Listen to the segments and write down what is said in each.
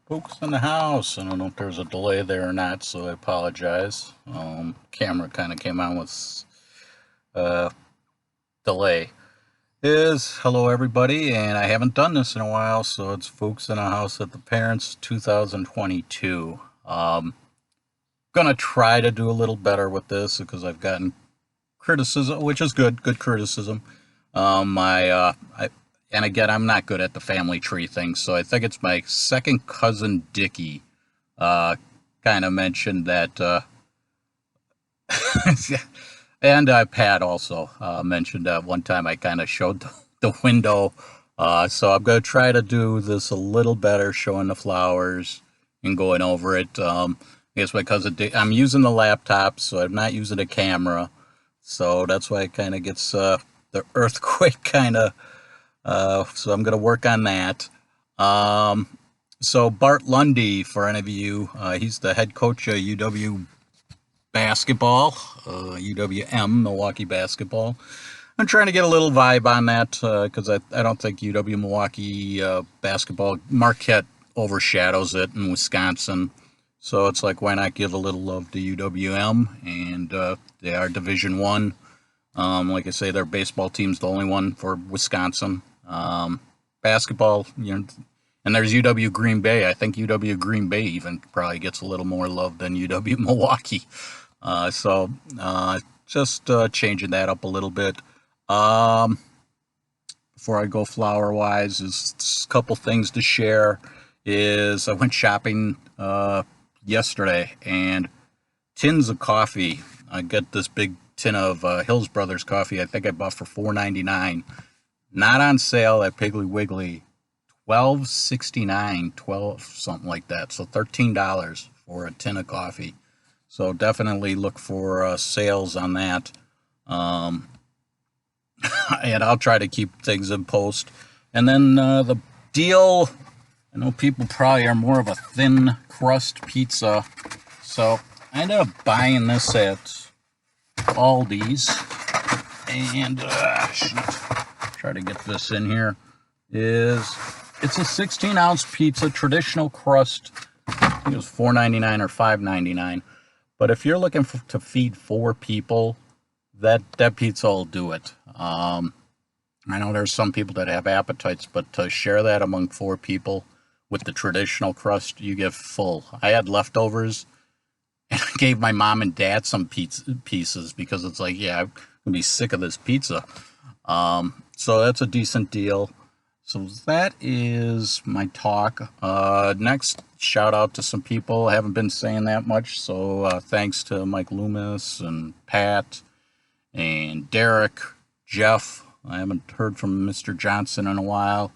Fuchs in the house. I don't know if there's a delay there or not, so I apologize. Camera kind of came on with delay. Hello everybody, and I haven't done this in a while, so it's Fuchs in the house at the parents 2022. Gonna try to do a little better with this because I've gotten criticism, which is good criticism. And again, I'm not good at the family tree thing, so I think it's my second cousin Dickie kind of mentioned that, and Pat also mentioned that one time I kind of showed the window. So I'm going to try to do this a little better, showing the flowers and going over it. I guess my cousin I'm using the laptop, so I'm not using a camera. So that's why it kind of gets the earthquake kind of. So I'm going to work on that. So Bart Lundy, for any of you, he's the head coach of UW basketball, UWM, Milwaukee basketball. I'm trying to get a little vibe on that because I don't think UW Milwaukee basketball, Marquette overshadows it in Wisconsin. So it's like, why not give a little love to UWM? And they are Division One. Like I say, their baseball team's the only one for Wisconsin. Basketball, and there's UW Green Bay. I think UW Green Bay even probably gets a little more love than UW Milwaukee. Just changing that up a little bit. Before I go flower-wise, is a couple things to share. I went shopping yesterday, and tins of coffee. I got this big tin of Hills Brothers coffee. I think I bought for $4.99. Not on sale at Piggly Wiggly. $12.69, 12 something like that. So $13 for a tin of coffee. So definitely look for sales on that. And I'll try to keep things in post. And then the deal, I know people probably are more of a thin crust pizza. So I ended up buying this at Aldi's. And try to get this in here. It's a 16-ounce pizza, traditional crust. I think it was $4.99 or $5.99. But if you're looking to feed 4 people, that pizza will do it. I know there's some people that have appetites, but to share that among 4 people with the traditional crust, you get full. I had leftovers, and I gave my mom and dad some pieces because it's like, yeah, I'm gonna be sick of this pizza. So that's a decent deal. So that is my talk. Next, shout out to some people. I haven't been saying that much, so thanks to Mike Loomis and Pat and Derek, Jeff. I haven't heard from Mr. Johnson in a while.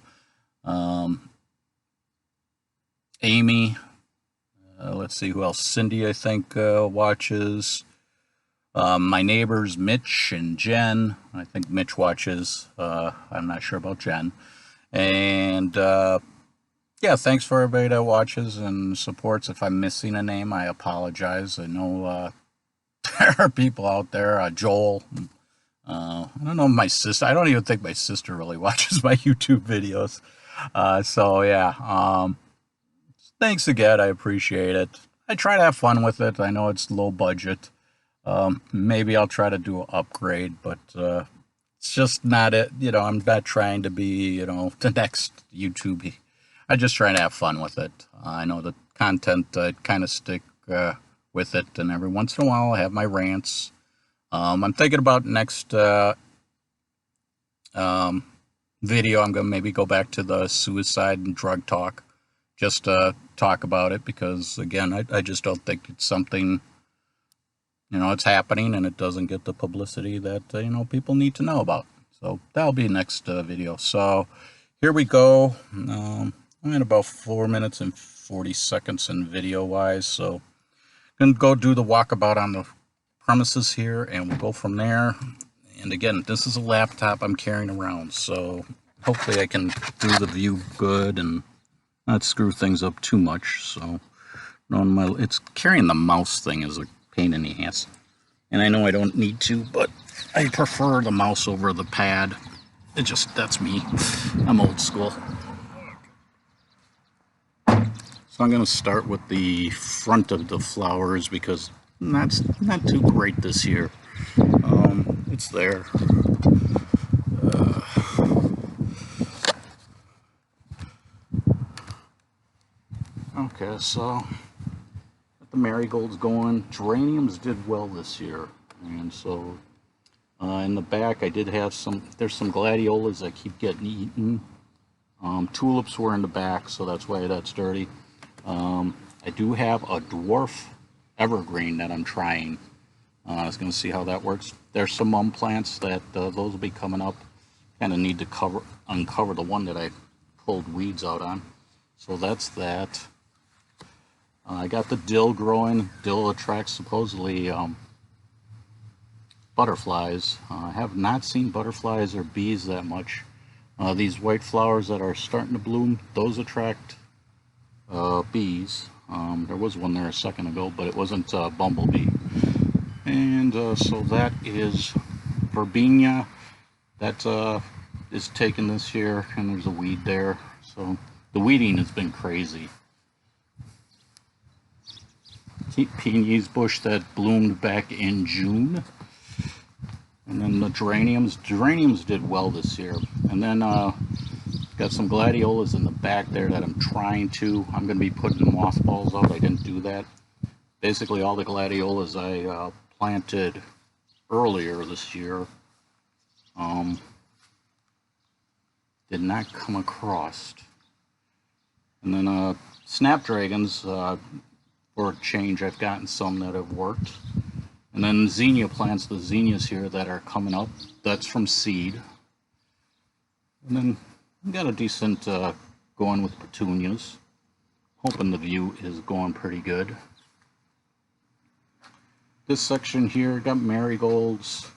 Amy. Let's see who else. Cindy, I think, watches. My neighbors, Mitch and Jen. I think Mitch watches. I'm not sure about Jen. And yeah, thanks for everybody that watches and supports. If I'm missing a name, I apologize. I know there are people out there. Joel. I don't know my sister. I don't even think my sister really watches my YouTube videos. So yeah. Thanks again. I appreciate it. I try to have fun with it. I know it's low budget. Maybe I'll try to do an upgrade, but it's just not it. I'm not trying to be, the next YouTube. I'm just trying to have fun with it. I know the content, kind of stick with it, and every once in a while I have my rants. I'm thinking about next video. I'm going to maybe go back to the suicide and drug talk, just to talk about it, because again, I just don't think it's something, it's happening and it doesn't get the publicity that, people need to know about. So that'll be next video. So here we go. I'm at about 4 minutes and 40 seconds in video wise. So I'm going to go do the walkabout on the premises here, and we'll go from there. And again, this is a laptop I'm carrying around, so hopefully I can do the view good and not screw things up too much. So it's carrying the mouse thing is a pain in the ass, and I know I don't need to, but I prefer the mouse over the pad. That's me. I'm old school. So I'm going to start with the front of the flowers because that's not too great this year. It's there. Okay, so the marigolds going. Geraniums did well this year, and so in the back I did have there's some gladiolas that keep getting eaten. Tulips were in the back, so that's why that's dirty. I do have a dwarf evergreen that I'm trying. I was going to see how that works. There's some mum plants that those will be coming up. Kind of need to uncover the one that I pulled weeds out on. So that's that. I got the dill growing. Dill attracts supposedly butterflies. I have not seen butterflies or bees that much. These white flowers that are starting to bloom, those attract bees. There was one there a second ago, but it wasn't a bumblebee. And so that is verbena. That is taken this year, and there's a weed there. So the weeding has been crazy. Peonies bush that bloomed back in June. And then the geraniums did well this year. And then got some gladiolas in the back there that I'm going to be putting the mothballs out. I didn't do that. Basically all the gladiolas I planted earlier this year did not come across. And then snapdragons, for a change, I've gotten some that have worked. And then zinnia plants, the zinnias here that are coming up, that's from seed. And then we got a decent going with petunias. Hoping the view is going pretty good. This section here got marigolds.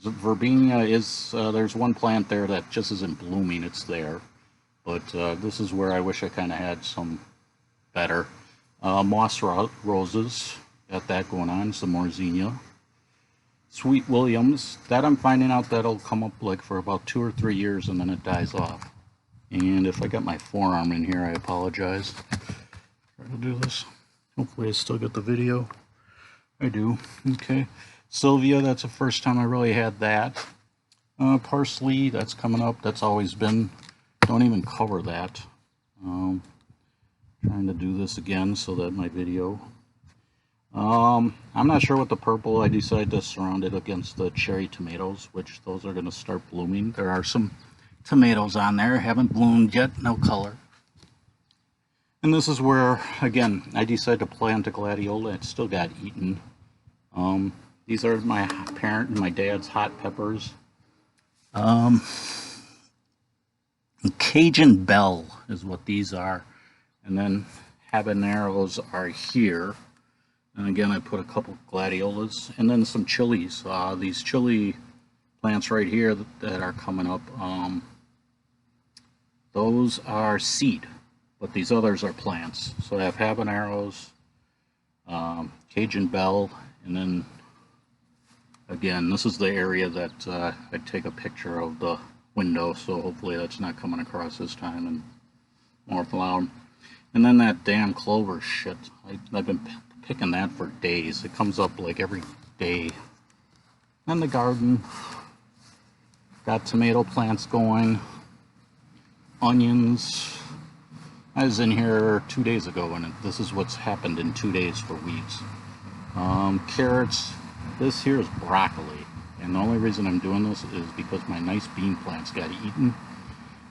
The verbena is, there's one plant there that just isn't blooming, it's there. But this is where I wish I kind of had some better. Moss roses, got that going on, some more zinnia. Sweet Williams, that I'm finding out that'll come up like for about 2 or 3 years and then it dies off. And if I got my forearm in here, I apologize. Try to do this. Hopefully I still get the video. I do. Okay. Sylvia, that's the first time I really had that. Parsley, that's coming up. That's always been. Don't even cover that. Trying to do this again so that my video. I'm not sure what the purple. I decided to surround it against the cherry tomatoes, which those are going to start blooming. There are some tomatoes on there. Haven't bloomed yet. No color. And this is where, again, I decided to plant a gladiola. It still got eaten. These are my parent and my dad's hot peppers. Cajun Bell is what these are. And then habaneros are here. And again, I put a couple gladiolas. And then some chilies. These chili plants right here that are coming up, those are seed. But these others are plants. So I have habaneros, Cajun Bell, and then again, this is the area that I take a picture of the window, so hopefully that's not coming across this time and more flower. And then that damn clover shit, I've been picking that for days. It comes up like every day. And the garden, got tomato plants going, onions. I was in here 2 days ago, and this is what's happened in 2 days for weeds. Carrots. This here is broccoli, and the only reason I'm doing this is because my nice bean plants got eaten.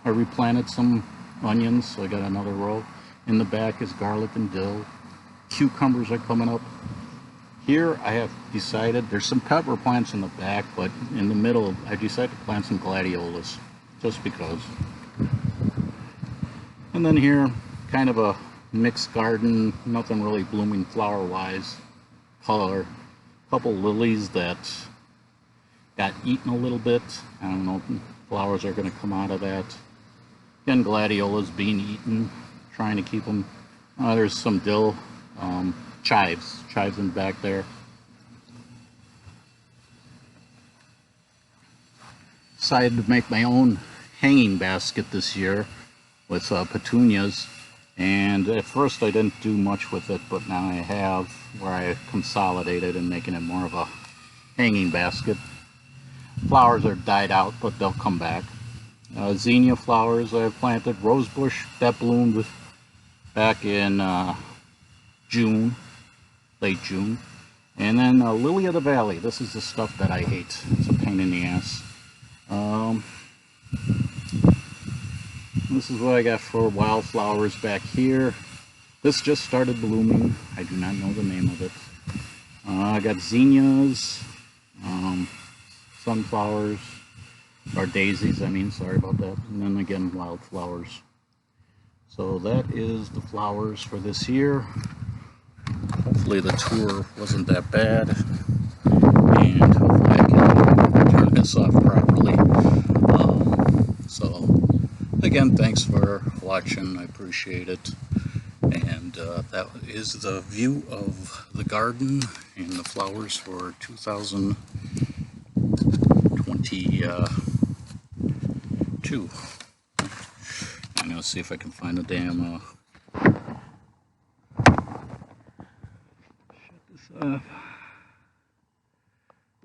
I replanted some onions, so I got another row. In the back is garlic and dill. Cucumbers are coming up. Here I have decided, there's some pepper plants in the back, but in the middle I decided to plant some gladiolas, just because. And then here, kind of a mixed garden, nothing really blooming flower-wise. Color. Couple lilies that got eaten a little bit. I don't know if flowers are going to come out of that. Again, gladiolas being eaten, trying to keep them. There's some dill, chives in the back there. Decided to make my own hanging basket this year with petunias. And at first I didn't do much with it, but now I have, where I consolidated and making it more of a hanging basket. Flowers are died out, but they'll come back. Zinnia flowers I planted. Rosebush that bloomed back in June, late June. And then Lily of the Valley. This is the stuff that I hate. It's a pain in the ass. This is what I got for wildflowers back here. This just started blooming. I do not know the name of it. I got zinnias, sunflowers, or daisies, I mean, sorry about that. And then again, wildflowers. So that is the flowers for this year. Hopefully the tour wasn't that bad. And hopefully I can turn this off properly. So again, thanks for watching. I appreciate it. And that is the view of the garden and the flowers for 2022. I'm going to see if I can find a damn... shut this off.